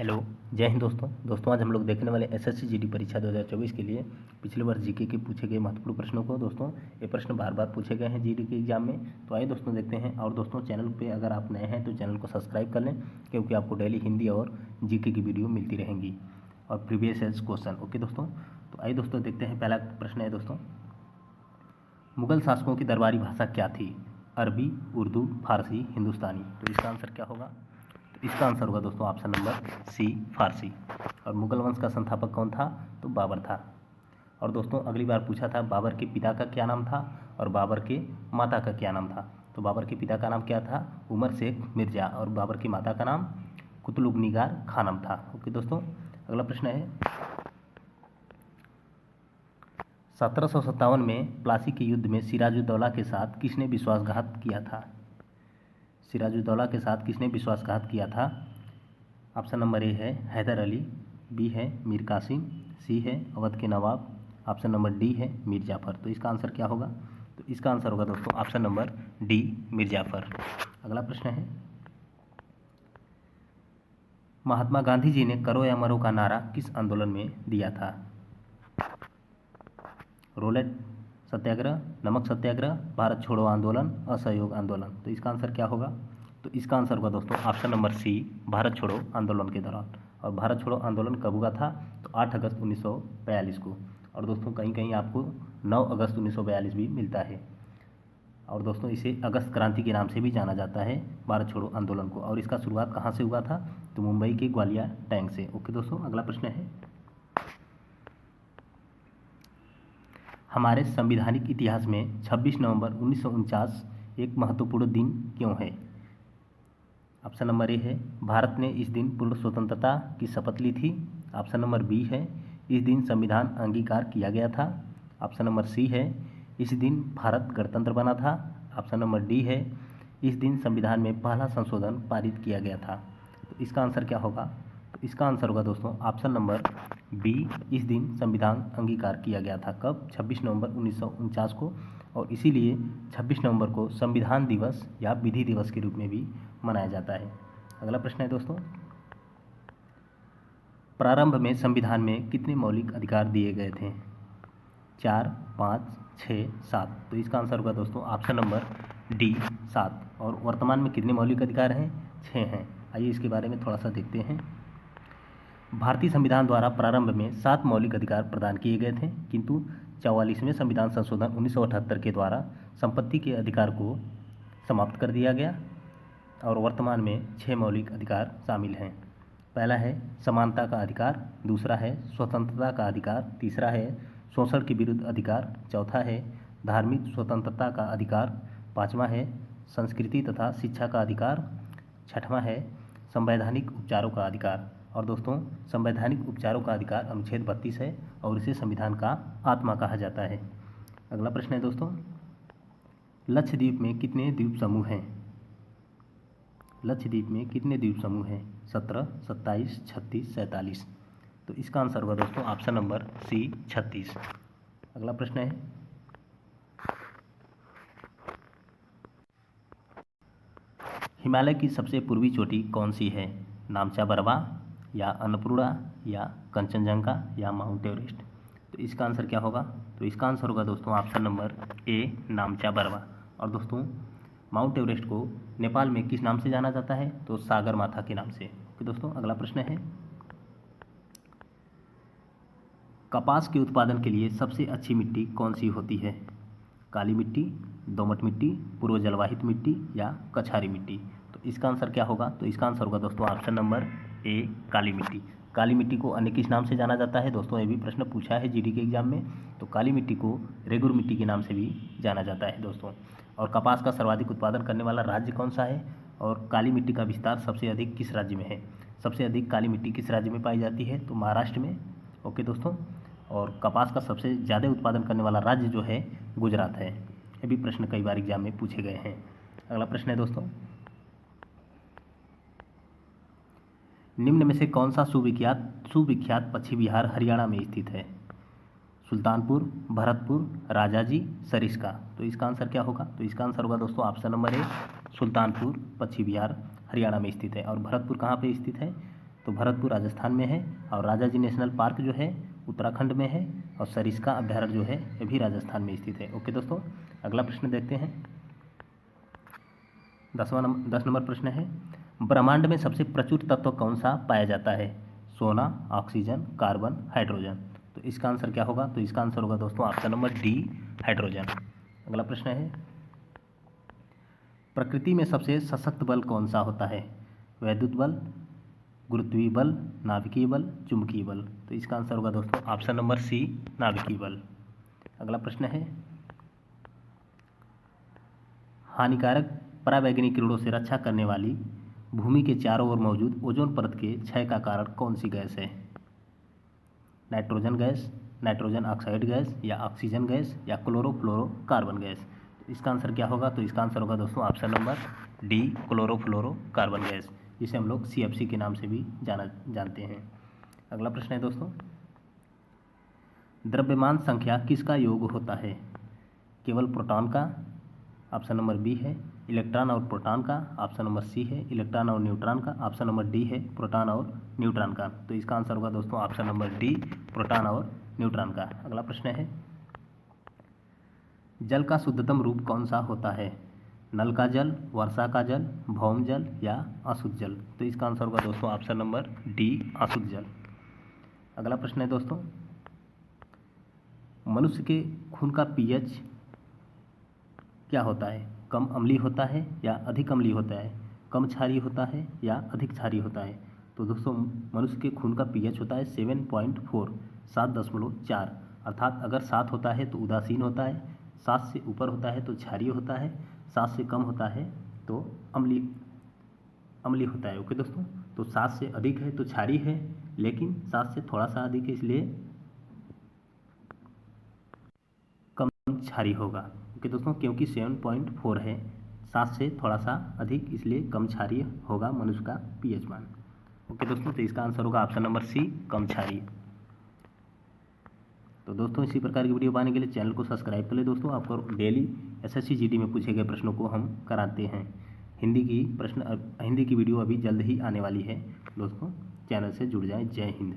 Hello, जय हिंद दोस्तों आज हम लोग देखने वाले एसएससी जीडी परीक्षा 2024 के लिए पिछले वर्ष जीके के पूछे गए महत्वपूर्ण प्रश्नों को। दोस्तों ये प्रश्न बार बार पूछे गए हैं जीडी के एग्जाम में, तो आइए दोस्तों देखते हैं। और दोस्तों चैनल पे अगर आप नए हैं तो चैनल को सब्सक्राइब कर लें, क्योंकि आपको डेली हिंदी और जीके की वीडियो मिलती रहेंगी और प्रीवियस ईयर्स क्वेश्चन। ओके दोस्तों, तो आइए दोस्तों देखते हैं। पहला प्रश्न है दोस्तों, मुगल शासकों की दरबारी भाषा क्या थी? अरबी, उर्दू, फारसी, हिंदुस्तानी। तो इसका आंसर क्या होगा? इसका आंसर होगा दोस्तों ऑप्शन नंबर सी, फारसी। और मुगल वंश का संस्थापक कौन था? तो बाबर था। और दोस्तों अगली बार पूछा था बाबर के पिता का क्या नाम था और बाबर के माता का क्या नाम था। तो बाबर के पिता का नाम क्या था? उमर शेख मिर्जा। और बाबर की माता का नाम कुतुबुन्निगार खानम था। ओके दोस्तों, अगला प्रश्न है, 1757 में प्लासी के युद्ध में सिराजुद्दौला के साथ किसने विश्वासघात किया था? सिराजुद्दौला के साथ किसने विश्वासघात किया था? ऑप्शन नंबर ए है हैदर अली, बी है मीर कासिम, सी है अवध के नवाब, ऑप्शन नंबर डी है मीर जाफ़र। तो इसका आंसर क्या होगा? तो इसका आंसर होगा दोस्तों option number D, Mir Jafar. अगला प्रश्न है, महात्मा गांधी जी ने करो या मरो का नारा किस आंदोलन में दिया था? रोलेट सत्याग्रह, नमक सत्याग्रह, भारत छोड़ो आंदोलन, असहयोग आंदोलन। तो इसका आंसर क्या होगा? तो इसका आंसर होगा दोस्तों ऑप्शन नंबर सी, भारत छोड़ो आंदोलन के दौरान। और भारत छोड़ो आंदोलन कब हुआ था? तो 8 अगस्त 1942 को। और दोस्तों कहीं कहीं आपको 9 अगस्त 1942 भी मिलता है। और दोस्तों इसे अगस्त क्रांति के नाम से भी जाना जाता है, भारत छोड़ो आंदोलन को। और इसका शुरुआत कहाँ से हुआ था? तो मुंबई के ग्वालियर टैंक से। ओके दोस्तों, अगला प्रश्न है, हमारे संवैधानिक इतिहास में 26 नवंबर 1949 एक महत्वपूर्ण दिन क्यों है? ऑप्शन नंबर ए है भारत ने इस दिन पूर्ण स्वतंत्रता की शपथ ली थी। ऑप्शन नंबर बी है इस दिन संविधान अंगीकार किया गया था। ऑप्शन नंबर सी है इस दिन भारत गणतंत्र बना था। ऑप्शन नंबर डी है इस दिन संविधान में पहला संशोधन पारित किया गया था। तो इसका आंसर क्या होगा? तो इसका आंसर होगा दोस्तों ऑप्शन नंबर बी, इस दिन संविधान अंगीकार किया गया था। कब? 26 नवंबर 1949 को। और इसीलिए 26 नवंबर को संविधान दिवस या विधि दिवस के रूप में भी मनाया जाता है। अगला प्रश्न है दोस्तों, प्रारंभ में संविधान में कितने मौलिक अधिकार दिए गए थे? 4, 5, 6, 7। तो इसका आंसर होगा दोस्तों ऑप्शन नंबर डी, 7। और वर्तमान में कितने मौलिक अधिकार हैं? 6 हैं। आइए इसके बारे में थोड़ा सा देखते हैं। भारतीय संविधान द्वारा प्रारंभ में 7 मौलिक अधिकार प्रदान किए गए थे, किंतु 44वें संविधान संशोधन 1978 के द्वारा संपत्ति के अधिकार को समाप्त कर दिया गया। और वर्तमान में 6 मौलिक अधिकार शामिल हैं। पहला है समानता का अधिकार, दूसरा है स्वतंत्रता का अधिकार, तीसरा है शोषण के विरुद्ध अधिकार, चौथा है धार्मिक स्वतंत्रता का अधिकार, पाँचवा है संस्कृति तथा शिक्षा का अधिकार, छठवां है संवैधानिक उपचारों का अधिकार। और दोस्तों संवैधानिक उपचारों का अधिकार अनुच्छेद 32 है और इसे संविधान का आत्मा कहा जाता है। अगला प्रश्न है दोस्तों, लक्षद्वीप में कितने द्वीप समूह हैं? लक्षद्वीप में कितने द्वीप समूह हैं? 17, 27, 36, 47। तो इसका आंसर होगा दोस्तों ऑप्शन नंबर सी, 36। अगला प्रश्न है, हिमालय की सबसे पूर्वी चोटी कौन सी है? नामचा बरवा या अन्नपूर्णा या कंचनजंगा या माउंट एवरेस्ट। तो इसका आंसर क्या होगा? तो इसका आंसर होगा दोस्तों ऑप्शन नंबर ए, नामचा बरवा। और दोस्तों माउंट एवरेस्ट को नेपाल में किस नाम से जाना जाता है? तो सागर माथा के नाम से। तो दोस्तों अगला प्रश्न है, कपास के उत्पादन के लिए सबसे अच्छी मिट्टी कौन सी होती है? काली मिट्टी, दोमट मिट्टी, पूर्व जलवाहित मिट्टी या कछारी मिट्टी। तो इसका आंसर क्या होगा? तो इसका आंसर होगा दोस्तों ऑप्शन नंबर ए, काली मिट्टी। काली मिट्टी को अन्य किस नाम से जाना जाता है? दोस्तों ये भी प्रश्न पूछा है जीडी के एग्जाम में। तो काली मिट्टी को रेगुर मिट्टी के नाम से भी जाना जाता है दोस्तों। और कपास का सर्वाधिक उत्पादन करने वाला राज्य कौन सा है? और काली मिट्टी का विस्तार सबसे अधिक किस राज्य में है? सबसे अधिक काली मिट्टी किस राज्य में पाई जाती है? तो महाराष्ट्र में। ओके दोस्तों, और कपास का सबसे ज़्यादा उत्पादन करने वाला राज्य जो है गुजरात है। ये भी प्रश्न कई बार एग्जाम में पूछे गए हैं। अगला प्रश्न है दोस्तों, निम्न में से कौन सा सुविख्यात पक्षी विहार हरियाणा में स्थित है? सुल्तानपुर, भरतपुर, राजाजी, सरिस्का। तो इसका आंसर क्या होगा? तो इसका आंसर होगा दोस्तों ऑप्शन नंबर ए, सुल्तानपुर पक्षी विहार हरियाणा में स्थित है। और भरतपुर कहाँ पे स्थित है? तो भरतपुर राजस्थान में है, और राजाजी नेशनल पार्क जो है उत्तराखंड में है, और सरिस्का अभ्यारण्य जो है ये भी राजस्थान में स्थित है। ओके दोस्तों, अगला प्रश्न देखते हैं। 10 नंबर प्रश्न है, ब्रह्मांड में सबसे प्रचुर तत्व कौन सा पाया जाता है? सोना, ऑक्सीजन, कार्बन, हाइड्रोजन। तो इसका आंसर क्या होगा? तो इसका आंसर होगा दोस्तों ऑप्शन नंबर डी, हाइड्रोजन। अगला प्रश्न है, प्रकृति में सबसे सशक्त बल कौन सा होता है? वैद्युत बल, गुरुत्वीय बल, नाभिकीय बल, चुंबकीय बल। तो इसका आंसर होगा दोस्तों ऑप्शन नंबर सी, नाभिकीय बल। अगला प्रश्न है, हानिकारक पराबैंगनी किरणों से रक्षा करने वाली भूमि के चारों ओर मौजूद ओजोन परत के क्षय का कारण कौन सी गैस है? Nitrogen gas, nitrogen oxide gas, या ऑक्सीजन गैस, या क्लोरोफ्लोरोकार्बन गैस। इसका आंसर क्या होगा? तो इसका आंसर होगा दोस्तों option number D, chlorofluorocarbon gas, जिसे हम लोग CFC के नाम से भी जानते हैं। अगला प्रश्न है दोस्तों, द्रव्यमान संख्या किसका योग होता है? केवल प्रोटॉन का, ऑप्शन नंबर बी है इलेक्ट्रॉन और प्रोटॉन का, ऑप्शन नंबर सी है इलेक्ट्रॉन और न्यूट्रॉन का, ऑप्शन नंबर डी है प्रोटॉन और न्यूट्रॉन का। तो इसका आंसर होगा दोस्तों ऑप्शन नंबर डी, प्रोटॉन और न्यूट्रॉन का। अगला प्रश्न है, जल का शुद्धतम रूप कौन सा होता है? नल का जल, वर्षा का जल, भौम जल, या अशुद्ध जल। तो इसका आंसर होगा दोस्तों ऑप्शन नंबर डी, अशुद्ध जल। अगला प्रश्न है दोस्तों, मनुष्य के खून का pH क्या होता है? कम अम्लीय होता है या अधिक अम्लीय होता है? कम क्षारीय होता है या अधिक क्षारीय होता है? तो दोस्तों मनुष्य के खून का pH होता है 7.4, 7.4। अर्थात अगर 7 होता है तो उदासीन होता है, 7 से ऊपर होता है तो क्षारीय होता है, 7 से कम होता है तो अम्लीय होता है। ओके दोस्तों, तो 7 से अधिक है तो क्षारीय है, लेकिन 7 से थोड़ा सा अधिक है इसलिए कम क्षारीय होगा। ओके दोस्तों, क्योंकि 7.4 है, 7 से थोड़ा सा अधिक, इसलिए कम क्षारीय होगा मनुष्य का pH मान। ओके दोस्तों, तो इसका आंसर होगा ऑप्शन नंबर सी, कम क्षारीय। तो दोस्तों इसी प्रकार की वीडियो पाने के लिए चैनल को सब्सक्राइब कर ले दोस्तों। आपको डेली SSC GD में पूछे गए प्रश्नों को हम कराते हैं। हिंदी की वीडियो अभी जल्द ही आने वाली है दोस्तों, चैनल से जुड़ जाएं। जय हिंद।